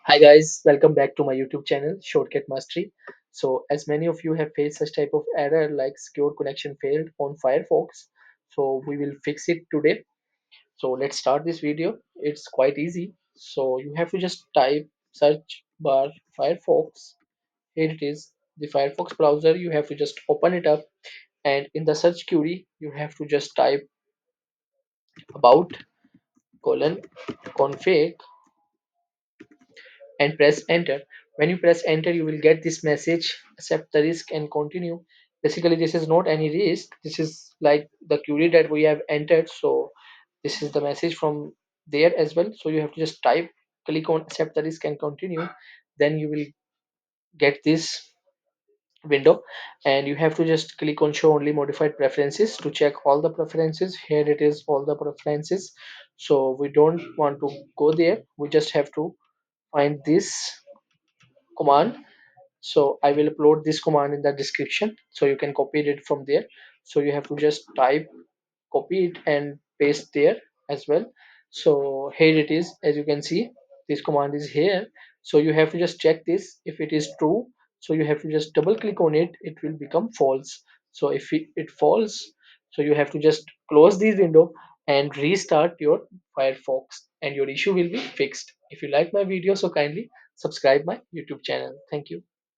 Hi guys, welcome back to my YouTube channel Shortcut Mastery. So as many of you have faced such type of error like secure connection failed on Firefox, so we will fix it today. So let's start this video. It's quite easy. So you have to just type search bar Firefox. Here it is, the Firefox browser. You have to just open it up, and in the search query you have to just type about colon config and press enter. When you press enter, you will get this message: accept the risk and continue. Basically, this is not any risk, this is like the query that we have entered. So this is the message from there as well. So you have to just type, click on accept the risk and continue. Then you will get this window, and you have to just click on show only modified preferences to check all the preferences. Here it is, all the preferences. So we don't want to go there, we just have to find this command. So I will upload this command in the description, so you can copy it from there. So you have to just type, copy it and paste there as well. So here it is, as you can see, this command is here. So you have to just check this if it is true. So you have to just double click on it, it will become false. So if it falls, so you have to just close this window and restart your Firefox, and your issue will be fixed. If you like my video, so kindly subscribe my YouTube channel. Thank you.